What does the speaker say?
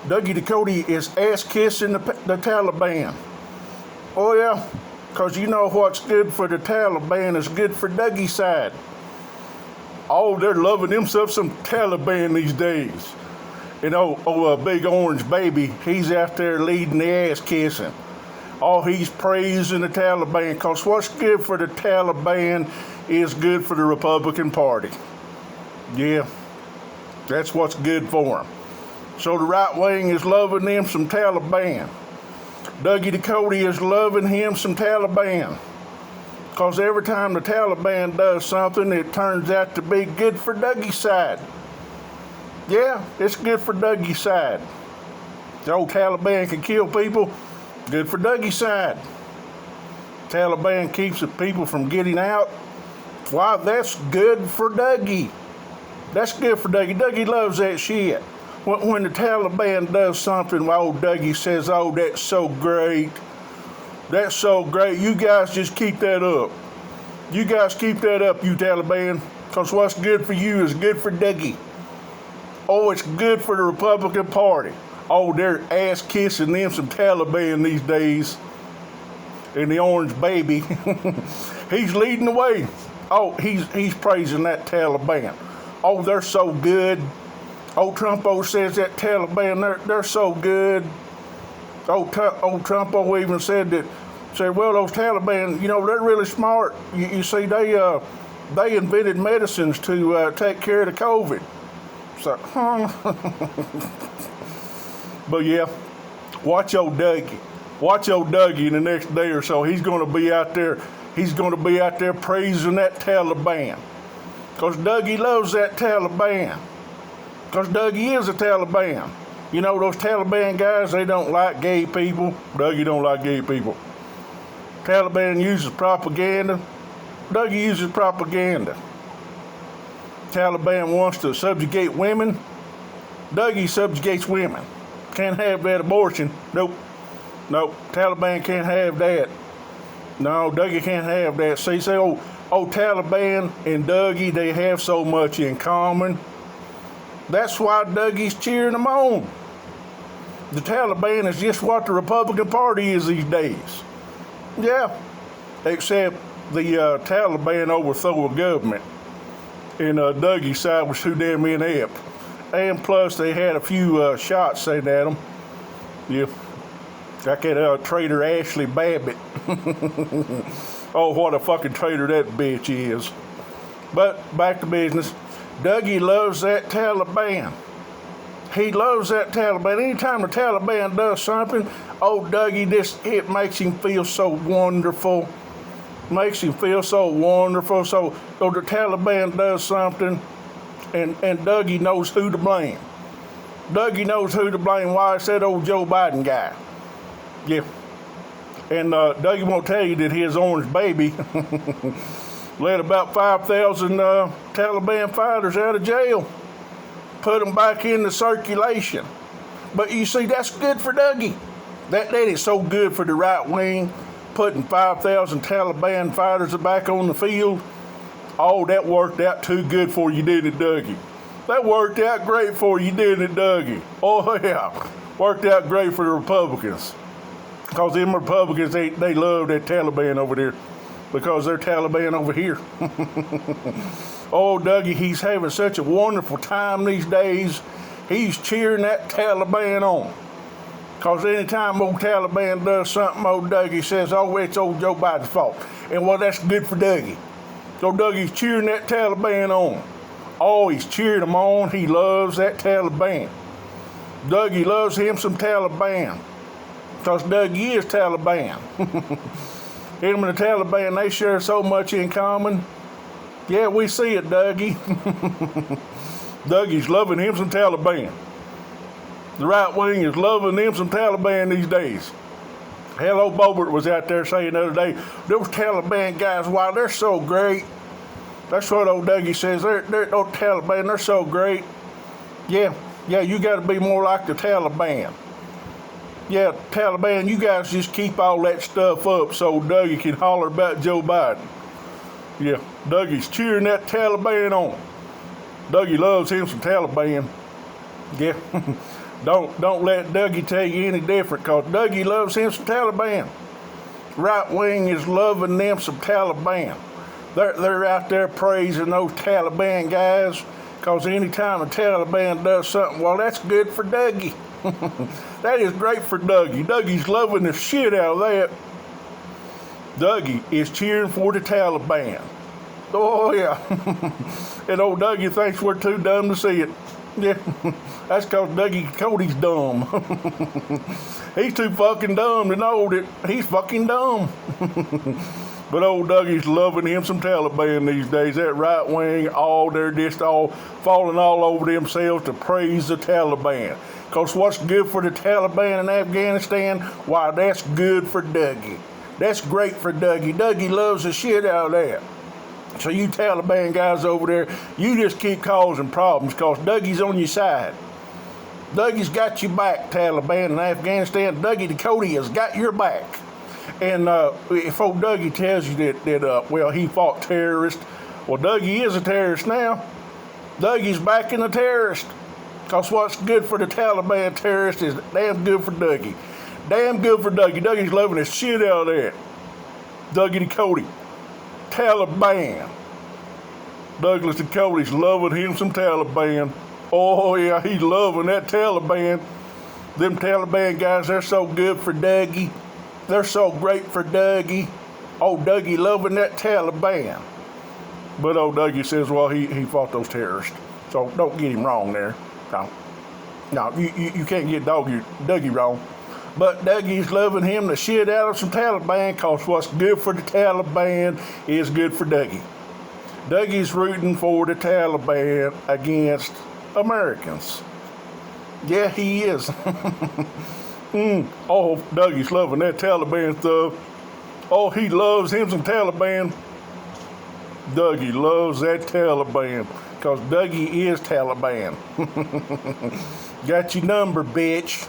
Ducote is ass-kissing the Taliban. Oh yeah, because you know what's good for the Taliban is good for Dougie's side. Oh, they're loving themselves some Taliban these days. And big orange baby, he's out there leading the ass-kissing. Oh, he's praising the Taliban, because what's good for the Taliban is good for the Republican Party. Yeah, that's what's good for them. So the right wing is loving them some Taliban. Ducote is loving him some Taliban. Because every time the Taliban does something, it turns out to be good for Dougie's side. Yeah, it's good for Dougie's side. The old Taliban can kill people, good for Dougie's side. Taliban keeps the people from getting out. Why, that's good for Dougie. That's good for Dougie. Dougie loves that shit. When the Taliban does something, old Dougie says, oh, that's so great. That's so great. You guys just keep that up. You guys keep that up, you Taliban. Because what's good for you is good for Dougie. Oh, it's good for the Republican Party. Oh, they're ass-kissing them some Taliban these days. And the orange baby, he's leading the way. Oh, he's praising that Taliban. Oh, they're so good. Oh, Trumpo says that Taliban, they're so good. Oh, Trumpo even said, well, those Taliban, they're really smart. You see, they invented medicines to take care of the COVID. So, But yeah, watch old Dougie. Watch old Dougie in the next day or so. He's going to be out there. He's going to be out there praising that Taliban. Because Dougie loves that Taliban. Because Dougie is a Taliban. You know, those Taliban guys, they don't like gay people. Dougie don't like gay people. Taliban uses propaganda. Dougie uses propaganda. Taliban wants to subjugate women. Dougie subjugates women. Can't have that abortion. Nope. Taliban can't have that. No, Dougie can't have that. See, Taliban and Dougie, they have so much in common. That's why Dougie's cheering them on. The Taliban is just what the Republican Party is these days. Yeah, except the Taliban overthrew a government, and Dougie's side was too damn inept. And plus, they had a few shots sent at them. Yeah, like that traitor Ashley Babbitt. Oh, what a fucking traitor that bitch is. But back to business. Dougie loves that Taliban. He loves that Taliban. Anytime the Taliban does something, Dougie, it makes him feel so wonderful. Makes him feel so wonderful. So the Taliban does something, and Dougie knows who to blame. Dougie knows who to blame. Why, it's that old Joe Biden guy. Yeah. And Dougie won't tell you that his orange baby let about 5,000 Taliban fighters out of jail. Put them back into circulation. But you see, that's good for Dougie. That is so good for the right wing, putting 5,000 Taliban fighters back on the field. Oh, that worked out too good for you, didn't it, Dougie? That worked out great for you, didn't it, Dougie? Oh, yeah. Worked out great for the Republicans. Because them Republicans, they love that Taliban over there. Because they're Taliban over here. Oh, Dougie, he's having such a wonderful time these days. He's cheering that Taliban on. Because anytime old Taliban does something, old Dougie says, oh, it's old Joe Biden's fault. And well, that's good for Dougie. So Dougie's cheering that Taliban on. Oh, he's cheering them on. He loves that Taliban. Dougie loves him some Taliban. Because Dougie is Taliban. Him and the Taliban, they share so much in common. Yeah, we see it, Dougie. Dougie's loving him some Taliban. The right wing is loving them some Taliban these days. Hello, Bobert was out there saying the other day, those Taliban guys, wow, they're so great. That's what old Dougie says. Those Taliban, they're so great. Yeah, you got to be more like the Taliban. Yeah, Taliban, you guys just keep all that stuff up so Dougie can holler about Joe Biden. Yeah, Dougie's cheering that Taliban on. Dougie loves him some Taliban. Yeah. Don't let Dougie tell you any different, because Dougie loves him some Taliban. Right wing is loving them some Taliban. They're out there praising those Taliban guys, because anytime a Taliban does something, well, that's good for Dougie. That is great for Dougie. Dougie's loving the shit out of that. Dougie is cheering for the Taliban. Oh, yeah. And old Dougie thinks we're too dumb to see it. Yeah, that's because Cody's dumb. He's too fucking dumb to know that he's fucking dumb. But old Dougie's loving him some Taliban these days. That right wing, they're just all falling all over themselves to praise the Taliban. Because what's good for the Taliban in Afghanistan, why, that's good for Dougie. That's great for Dougie. Dougie loves the shit out of that. So you Taliban guys over there, you just keep causing problems, because Dougie's on your side. Dougie's got your back, Taliban in Afghanistan. Dougie Ducote has got your back. And if old Dougie tells you that he fought terrorists, well, Dougie is a terrorist now. Dougie's backing a terrorist. Because what's good for the Taliban terrorist is damn good for Dougie. Damn good for Dougie. Dougie's loving the shit out of that. Dougie Ducote. Taliban. Douglas Ducote's loving him some Taliban. Oh, yeah, he's loving that Taliban. Them Taliban guys, they're so good for Dougie. They're so great for Dougie. Oh, Dougie loving that Taliban. But old Dougie says, well, he fought those terrorists. So don't get him wrong there. No, you can't get Dougie wrong. But Dougie's loving him the shit out of some Taliban, because what's good for the Taliban is good for Dougie. Dougie's rooting for the Taliban against Americans. Yeah, he is. Oh, Dougie's loving that Taliban stuff. Oh, he loves him some Taliban. Dougie loves that Taliban, because Dougie is Taliban. Got your number, bitch.